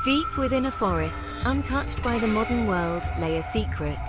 Deep within a forest, untouched by the modern world, lay a secret.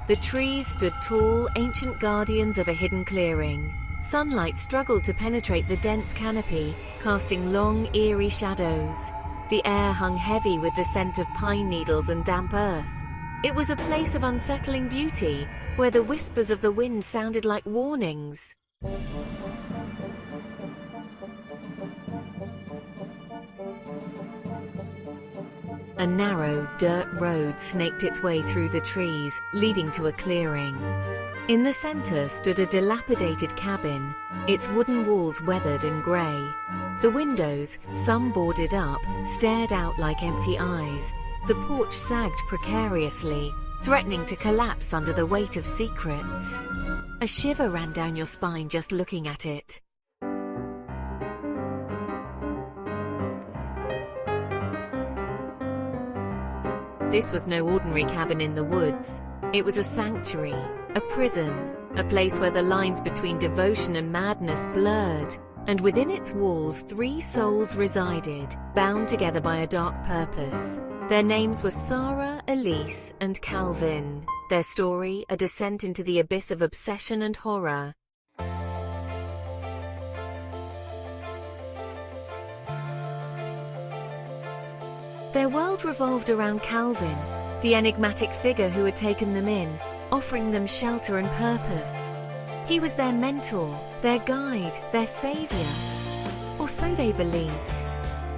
The trees stood tall, ancient guardians of a hidden clearing. Sunlight struggled to penetrate the dense canopy, casting long, eerie shadows. The air hung heavy with the scent of pine needles and damp earth. It was a place of unsettling beauty, where the whispers of the wind sounded like warnings. A narrow, dirt road snaked its way through the trees, leading to a clearing. In the center stood a dilapidated cabin, its wooden walls weathered and gray. The windows, some boarded up, stared out like empty eyes. The porch sagged precariously, threatening to collapse under the weight of secrets. A shiver ran down your spine just looking at it. This was no ordinary cabin in the woods. It was a sanctuary, a prison, a place where the lines between devotion and madness blurred, and within its walls 3 souls resided, bound together by a dark purpose. Their names were Sara, Elise, and Calvin. Their story, a descent into the abyss of obsession and horror. Their world revolved around Calvin, the enigmatic figure who had taken them in, offering them shelter and purpose. He was their mentor, their guide, their savior. Or so they believed.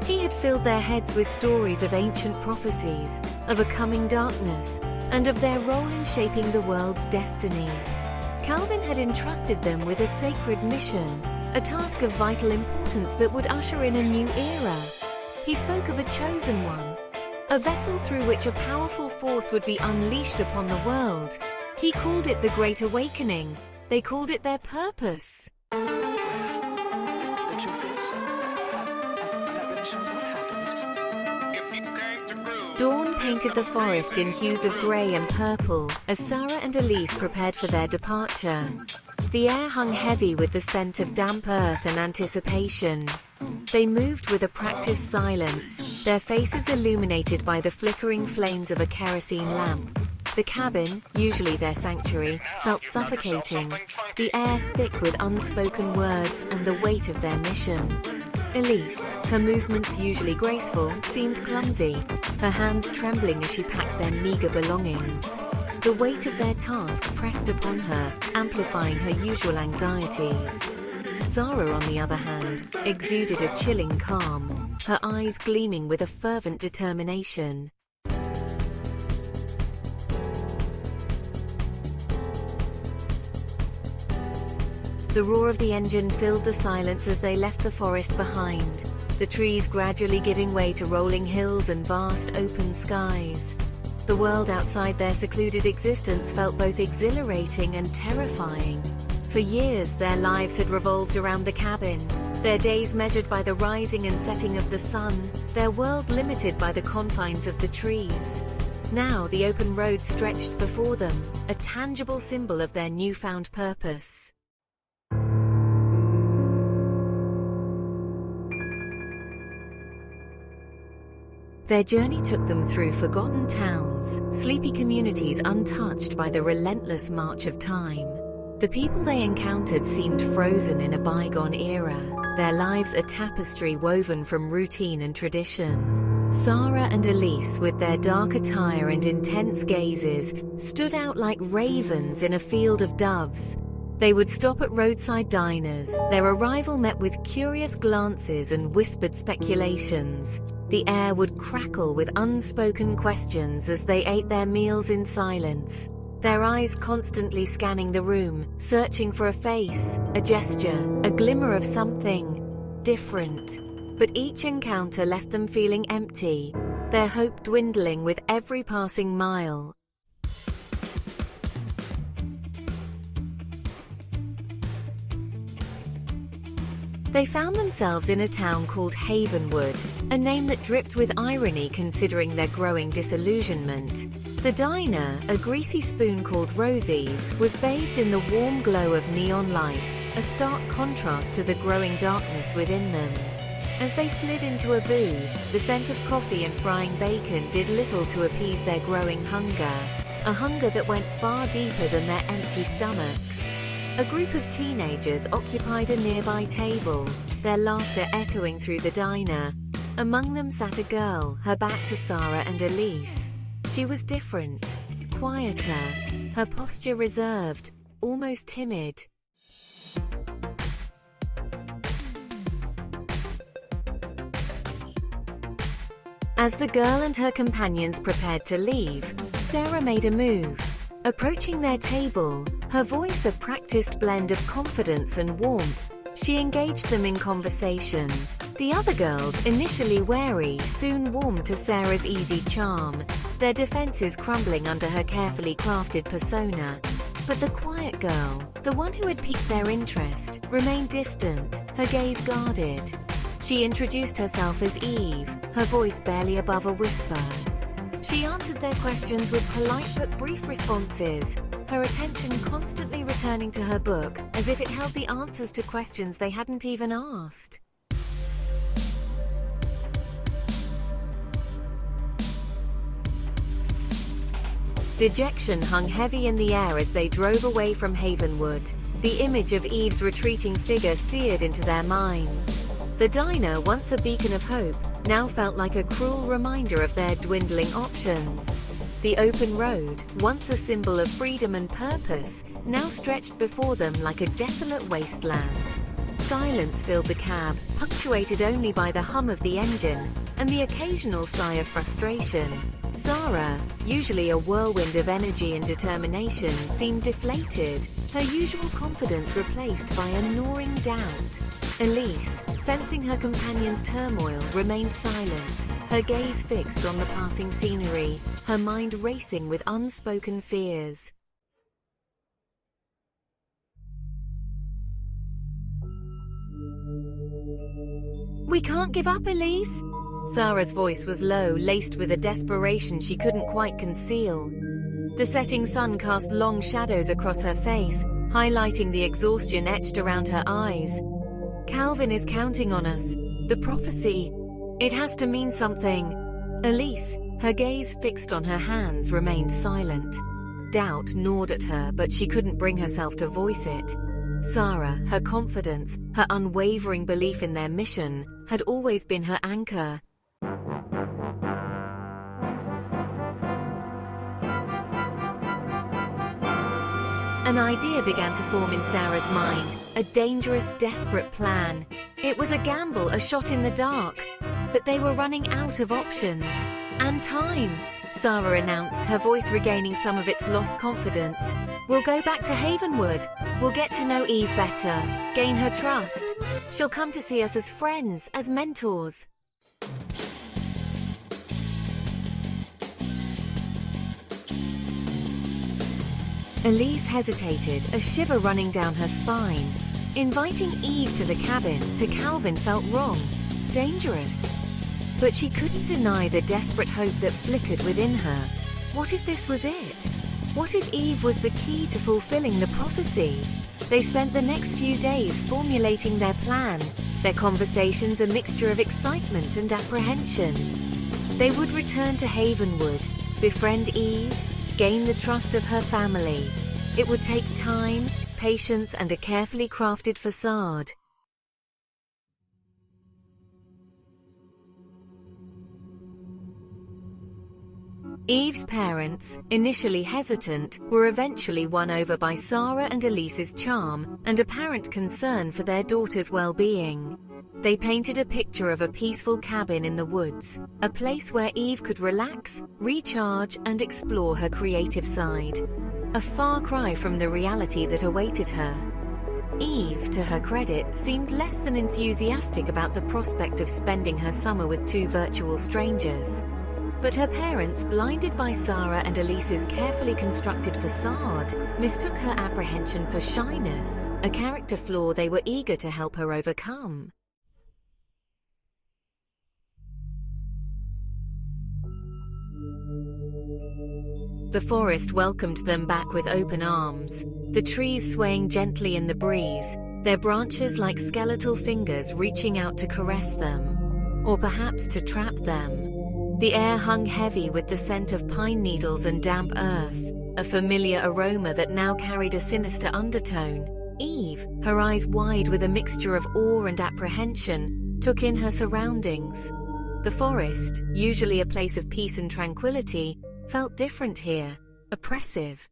He had filled their heads with stories of ancient prophecies, of a coming darkness, and of their role in shaping the world's destiny. Calvin had entrusted them with a sacred mission, a task of vital importance that would usher in a new era. He spoke of a chosen one, a vessel through which a powerful force would be unleashed upon the world. He called it the Great Awakening. They called it their purpose. The truth is, I'm not really sure what happened. Dawn painted the forest in hues of grey and purple as Sara and Elise prepared for their departure. The air hung heavy with the scent of damp earth and anticipation. They moved with a practiced silence, their faces illuminated by the flickering flames of a kerosene lamp. The cabin, usually their sanctuary, felt suffocating, the air thick with unspoken words and the weight of their mission. Elise, her movements usually graceful, seemed clumsy, her hands trembling as she packed their meager belongings. The weight of their task pressed upon her, amplifying her usual anxieties. Sara, on the other hand, exuded a chilling calm, her eyes gleaming with a fervent determination. The roar of the engine filled the silence as they left the forest behind, the trees gradually giving way to rolling hills and vast open skies. The world outside their secluded existence felt both exhilarating and terrifying. For years, their lives had revolved around the cabin, their days measured by the rising and setting of the sun, their world limited by the confines of the trees. Now, the open road stretched before them, a tangible symbol of their newfound purpose. Their journey took them through forgotten towns, sleepy communities untouched by the relentless march of time. The people they encountered seemed frozen in a bygone era, their lives a tapestry woven from routine and tradition. Sara and Elise, with their dark attire and intense gazes, stood out like ravens in a field of doves. They would stop at roadside diners, their arrival met with curious glances and whispered speculations. The air would crackle with unspoken questions as they ate their meals in silence, their eyes constantly scanning the room, searching for a face, a gesture, a glimmer of something different. But each encounter left them feeling empty, their hope dwindling with every passing mile. They found themselves in a town called Havenwood, a name that dripped with irony considering their growing disillusionment. The diner, a greasy spoon called Rosie's, was bathed in the warm glow of neon lights, a stark contrast to the growing darkness within them. As they slid into a booth, the scent of coffee and frying bacon did little to appease their growing hunger, a hunger that went far deeper than their empty stomachs. A group of teenagers occupied a nearby table, their laughter echoing through the diner. Among them sat a girl, her back to Sara and Elise. She was different, quieter, her posture reserved, almost timid. As the girl and her companions prepared to leave, Sara made a move. Approaching their table, her voice a practiced blend of confidence and warmth, she engaged them in conversation. The other girls, initially wary, soon warmed to Sara's easy charm, their defenses crumbling under her carefully crafted persona. But the quiet girl, the one who had piqued their interest, remained distant, her gaze guarded. She introduced herself as Eve, her voice barely above a whisper. She answered their questions with polite but brief responses, her attention constantly returning to her book, as if it held the answers to questions they hadn't even asked. Dejection hung heavy in the air as they drove away from Havenwood, the image of Eve's retreating figure seared into their minds. The diner, once a beacon of hope, now felt like a cruel reminder of their dwindling options. The open road, once a symbol of freedom and purpose, now stretched before them like a desolate wasteland. Silence filled the cab, punctuated only by the hum of the engine, and the occasional sigh of frustration. Sara, usually a whirlwind of energy and determination, seemed deflated, her usual confidence replaced by a gnawing doubt. Elise, sensing her companion's turmoil, remained silent, her gaze fixed on the passing scenery, her mind racing with unspoken fears. "We can't give up, Elise." Sara's voice was low, laced with a desperation she couldn't quite conceal. The setting sun cast long shadows across her face, highlighting the exhaustion etched around her eyes. "Calvin is counting on us. The prophecy. It has to mean something." Elise, her gaze fixed on her hands, remained silent. Doubt gnawed at her, but she couldn't bring herself to voice it. Sara, her confidence, her unwavering belief in their mission, had always been her anchor. An idea began to form in Sara's mind, a dangerous, desperate plan. It was a gamble, a shot in the dark. But they were running out of options. And time, Sara announced, her voice regaining some of its lost confidence. "We'll go back to Havenwood. We'll get to know Eve better, gain her trust. She'll come to see us as friends, as mentors." Elise hesitated, a shiver running down her spine. Inviting Eve to the cabin, to Calvin, felt wrong, dangerous. But she couldn't deny the desperate hope that flickered within her. What if this was it? What if Eve was the key to fulfilling the prophecy? They spent the next few days formulating their plan, their conversations a mixture of excitement and apprehension. They would return to Havenwood, befriend Eve, gain the trust of her family. It would take time, patience, and a carefully crafted facade. Eve's parents, initially hesitant, were eventually won over by Sara and Elise's charm and apparent concern for their daughter's well-being. They painted a picture of a peaceful cabin in the woods, a place where Eve could relax, recharge, and explore her creative side. A far cry from the reality that awaited her. Eve, to her credit, seemed less than enthusiastic about the prospect of spending her summer with two virtual strangers. But her parents, blinded by Sara and Elise's carefully constructed facade, mistook her apprehension for shyness, a character flaw they were eager to help her overcome. The forest welcomed them back with open arms, the trees swaying gently in the breeze, their branches like skeletal fingers reaching out to caress them. or perhaps to trap them. The air hung heavy with the scent of pine needles and damp earth, a familiar aroma that now carried a sinister undertone. Eve, her eyes wide with a mixture of awe and apprehension, took in her surroundings. The forest, usually a place of peace and tranquility, felt different here, oppressive.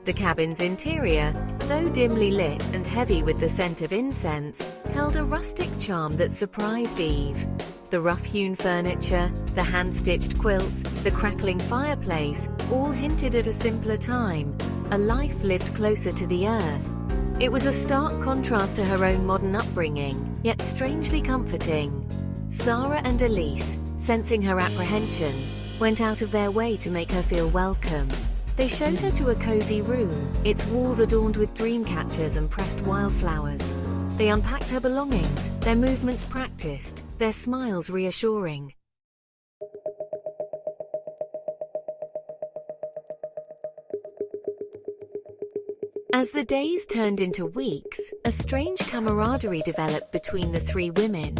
The cabin's interior, though dimly lit and heavy with the scent of incense, held a rustic charm that surprised Eve. The rough-hewn furniture, the hand-stitched quilts, the crackling fireplace, all hinted at a simpler time, a life lived closer to the earth. It was a stark contrast to her own modern upbringing, yet strangely comforting. Sara and Elise, sensing her apprehension, went out of their way to make her feel welcome. They showed her to a cozy room, its walls adorned with dream catchers and pressed wildflowers. They unpacked her belongings, their movements practiced, their smiles reassuring. As the days turned into weeks, a strange camaraderie developed between the three women.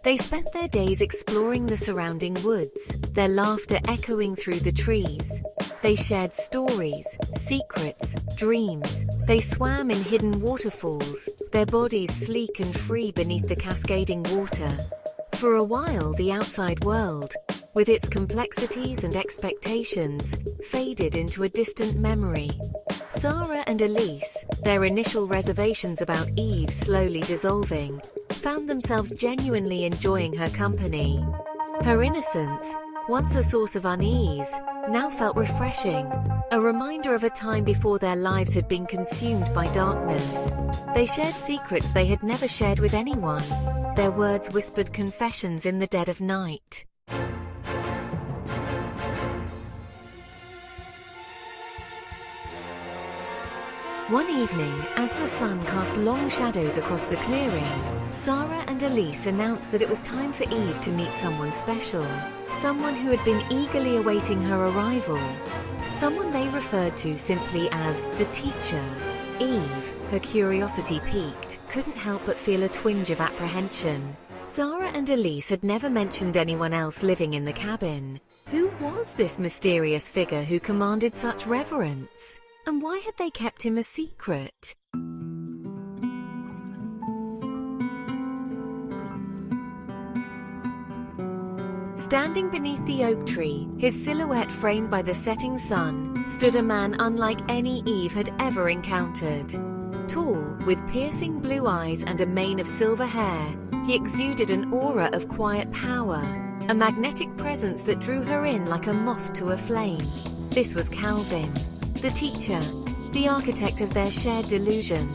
They spent their days exploring the surrounding woods, their laughter echoing through the trees. They shared stories, secrets, dreams. They swam in hidden waterfalls, their bodies sleek and free beneath the cascading water. For a while, the outside world, with its complexities and expectations, faded into a distant memory. Sara and Elise, their initial reservations about Eve slowly dissolving, found themselves genuinely enjoying her company. Her innocence, once a source of unease, now felt refreshing, a reminder of a time before their lives had been consumed by darkness. They shared secrets they had never shared with anyone, their words whispered confessions in the dead of night. One evening, as the sun cast long shadows across the clearing, Sara and Elise announced that it was time for Eve to meet someone special, someone who had been eagerly awaiting her arrival, someone they referred to simply as the teacher. Eve, her curiosity piqued, couldn't help but feel a twinge of apprehension. Sara and Elise had never mentioned anyone else living in the cabin. Who was this mysterious figure who commanded such reverence? And why had they kept him a secret? Standing beneath the oak tree, his silhouette framed by the setting sun, stood a man unlike any Eve had ever encountered. Tall, with piercing blue eyes and a mane of silver hair, he exuded an aura of quiet power, a magnetic presence that drew her in like a moth to a flame. This was Calvin, the teacher, the architect of their shared delusion.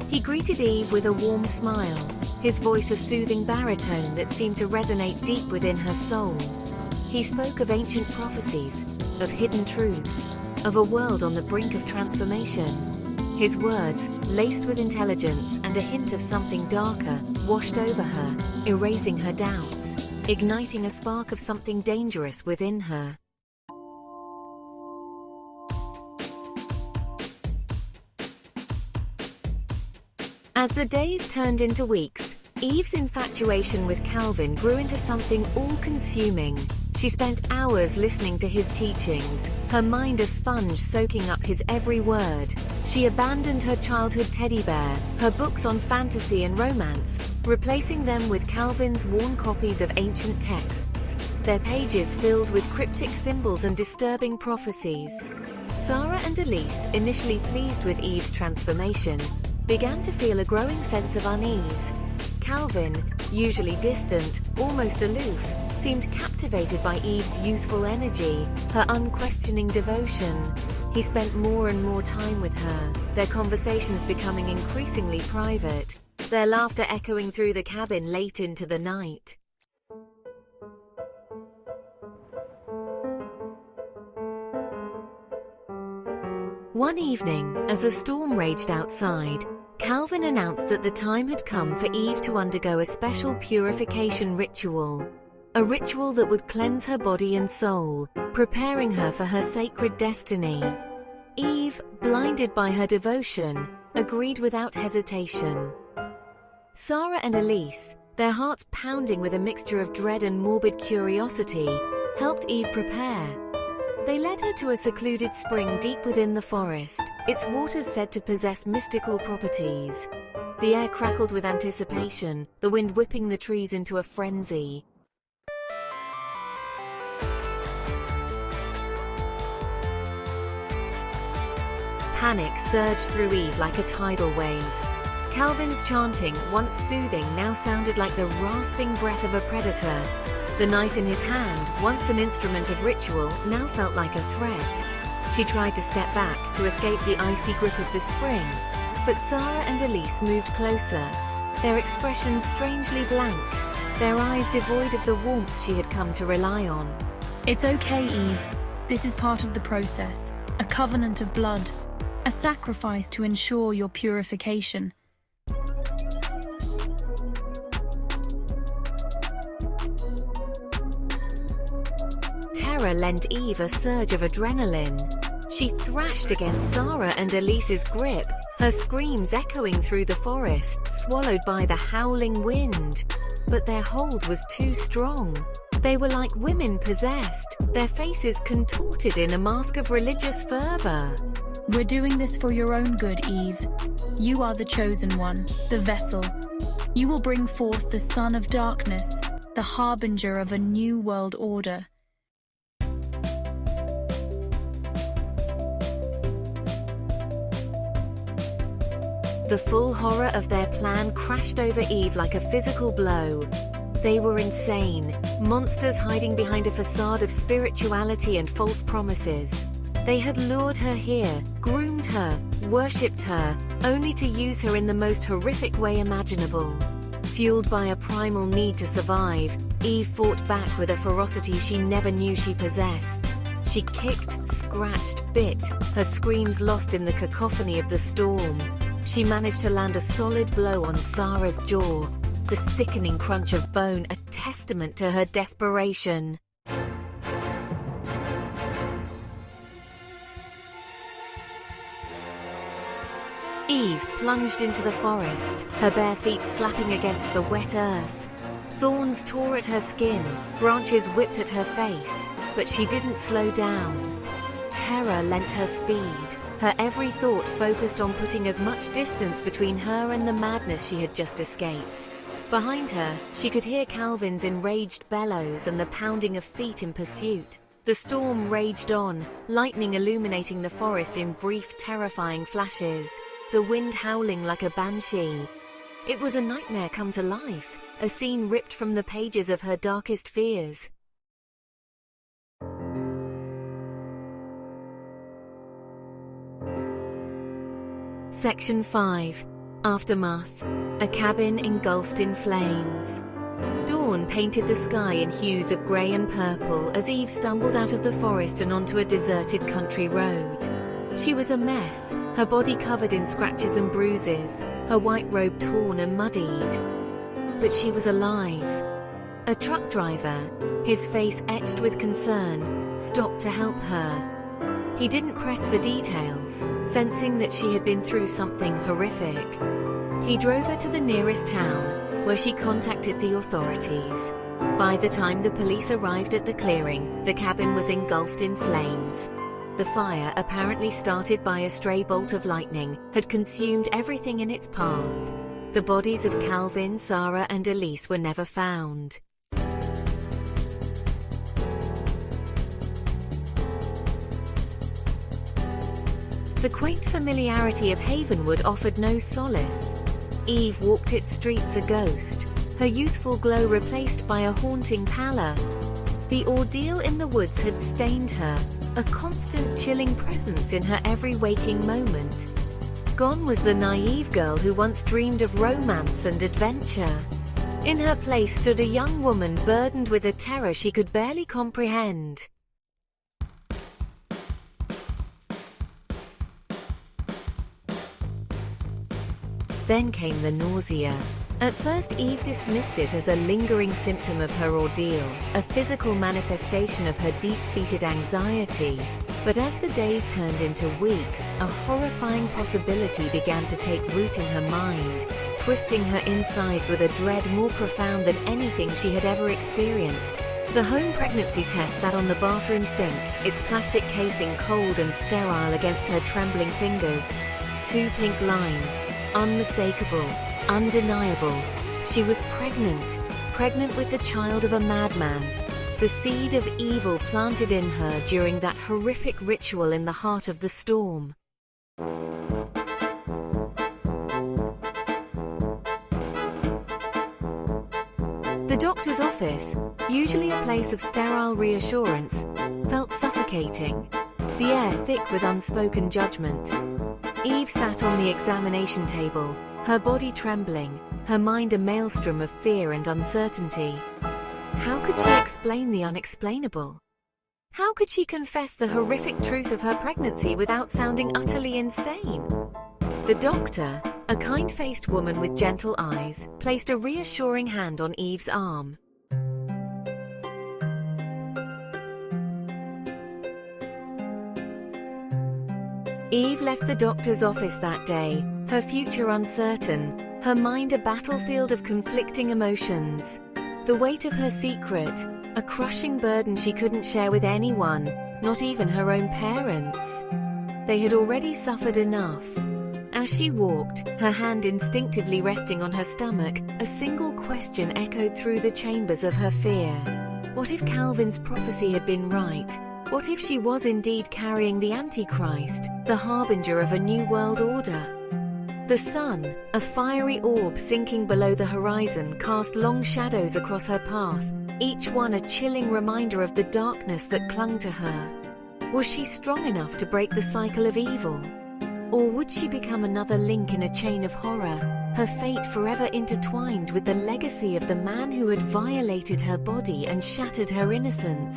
He greeted Eve with a warm smile, his voice a soothing baritone that seemed to resonate deep within her soul. He spoke of ancient prophecies, of hidden truths, of a world on the brink of transformation. His words, laced with intelligence and a hint of something darker, washed over her, erasing her doubts, igniting a spark of something dangerous within her. As the days turned into weeks, Eve's infatuation with Calvin grew into something all-consuming. She spent hours listening to his teachings, her mind a sponge soaking up his every word. She abandoned her childhood teddy bear, her books on fantasy and romance, replacing them with Calvin's worn copies of ancient texts, their pages filled with cryptic symbols and disturbing prophecies. Sara and Elise, initially pleased with Eve's transformation, began to feel a growing sense of unease. Calvin, usually distant, almost aloof, seemed captivated by Eve's youthful energy, her unquestioning devotion. He spent more and more time with her, their conversations becoming increasingly private, their laughter echoing through the cabin late into the night. One evening, as a storm raged outside, Calvin announced that the time had come for Eve to undergo a special purification ritual. A ritual that would cleanse her body and soul, preparing her for her sacred destiny. Eve, blinded by her devotion, agreed without hesitation. Sara and Elise, their hearts pounding with a mixture of dread and morbid curiosity, helped Eve prepare. They led her to a secluded spring deep within the forest, its waters said to possess mystical properties. The air crackled with anticipation, the wind whipping the trees into a frenzy. Panic surged through Eve like a tidal wave. Calvin's chanting, once soothing, now sounded like the rasping breath of a predator. The knife in his hand, once an instrument of ritual, now felt like a threat. She tried to step back to escape the icy grip of the spring, but Sara and Elise moved closer, their expressions strangely blank, their eyes devoid of the warmth she had come to rely on. It's okay, Eve. This is part of the process, a covenant of blood, a sacrifice to ensure your purification. Terror lent Eve a surge of adrenaline. She thrashed against Sara and Elise's grip, her screams echoing through the forest, swallowed by the howling wind. But their hold was too strong. They were like women possessed, their faces contorted in a mask of religious fervor. We're doing this for your own good, Eve. You are the chosen one, the vessel. You will bring forth the son of darkness, the harbinger of a new world order. The full horror of their plan crashed over Eve like a physical blow. They were insane, monsters hiding behind a facade of spirituality and false promises. They had lured her here, groomed her, worshipped her, only to use her in the most horrific way imaginable. Fueled by a primal need to survive, Eve fought back with a ferocity she never knew she possessed. She kicked, scratched, bit, her screams lost in the cacophony of the storm. She managed to land a solid blow on Sara's jaw, the sickening crunch of bone a testament to her desperation. Eve plunged into the forest, her bare feet slapping against the wet earth. Thorns tore at her skin, branches whipped at her face, but she didn't slow down. Terror lent her speed. Her every thought focused on putting as much distance between her and the madness she had just escaped. Behind her, she could hear Calvin's enraged bellows and the pounding of feet in pursuit. The storm raged on, lightning illuminating the forest in brief, terrifying flashes, the wind howling like a banshee. It was a nightmare come to life, a scene ripped from the pages of her darkest fears. Section 5. Aftermath. A cabin engulfed in flames. Dawn painted the sky in hues of grey and purple as Eve stumbled out of the forest and onto a deserted country road. She was a mess, her body covered in scratches and bruises, her white robe torn and muddied. But she was alive. A truck driver, his face etched with concern, stopped to help her. He didn't press for details, sensing that she had been through something horrific. He drove her to the nearest town, where she contacted the authorities. By the time the police arrived at the clearing, the cabin was engulfed in flames. The fire, apparently started by a stray bolt of lightning, had consumed everything in its path. The bodies of Calvin, Sara, and Elise were never found. The quaint familiarity of Havenwood offered no solace. Eve walked its streets a ghost, her youthful glow replaced by a haunting pallor. The ordeal in the woods had stained her, a constant chilling presence in her every waking moment. Gone was the naive girl who once dreamed of romance and adventure. In her place stood a young woman burdened with a terror she could barely comprehend. Then came the nausea. At first, Eve dismissed it as a lingering symptom of her ordeal, a physical manifestation of her deep-seated anxiety. But as the days turned into weeks, a horrifying possibility began to take root in her mind, twisting her insides with a dread more profound than anything she had ever experienced. The home pregnancy test sat on the bathroom sink, its plastic casing cold and sterile against her trembling fingers. 2 pink lines, unmistakable, undeniable. She was pregnant with the child of a madman. The seed of evil planted in her during that horrific ritual in the heart of the storm. The doctor's office, usually a place of sterile reassurance, felt suffocating, the air thick with unspoken judgment. Eve sat on the examination table, her body trembling, her mind a maelstrom of fear and uncertainty. How could she explain the unexplainable? How could she confess the horrific truth of her pregnancy without sounding utterly insane? The doctor, a kind-faced woman with gentle eyes, placed a reassuring hand on Eve's arm. Eve left the doctor's office that day, her future uncertain, her mind a battlefield of conflicting emotions. The weight of her secret, a crushing burden she couldn't share with anyone, not even her own parents. They had already suffered enough. As she walked, her hand instinctively resting on her stomach, a single question echoed through the chambers of her fear. What if Calvin's prophecy had been right? What if she was indeed carrying the Antichrist, the harbinger of a new world order? The sun, a fiery orb sinking below the horizon, cast long shadows across her path, each one a chilling reminder of the darkness that clung to her. Was she strong enough to break the cycle of evil? Or would she become another link in a chain of horror, her fate forever intertwined with the legacy of the man who had violated her body and shattered her innocence?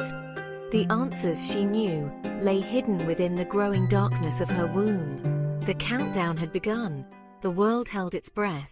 The answers, she knew, lay hidden within the growing darkness of her womb. The countdown had begun. The world held its breath.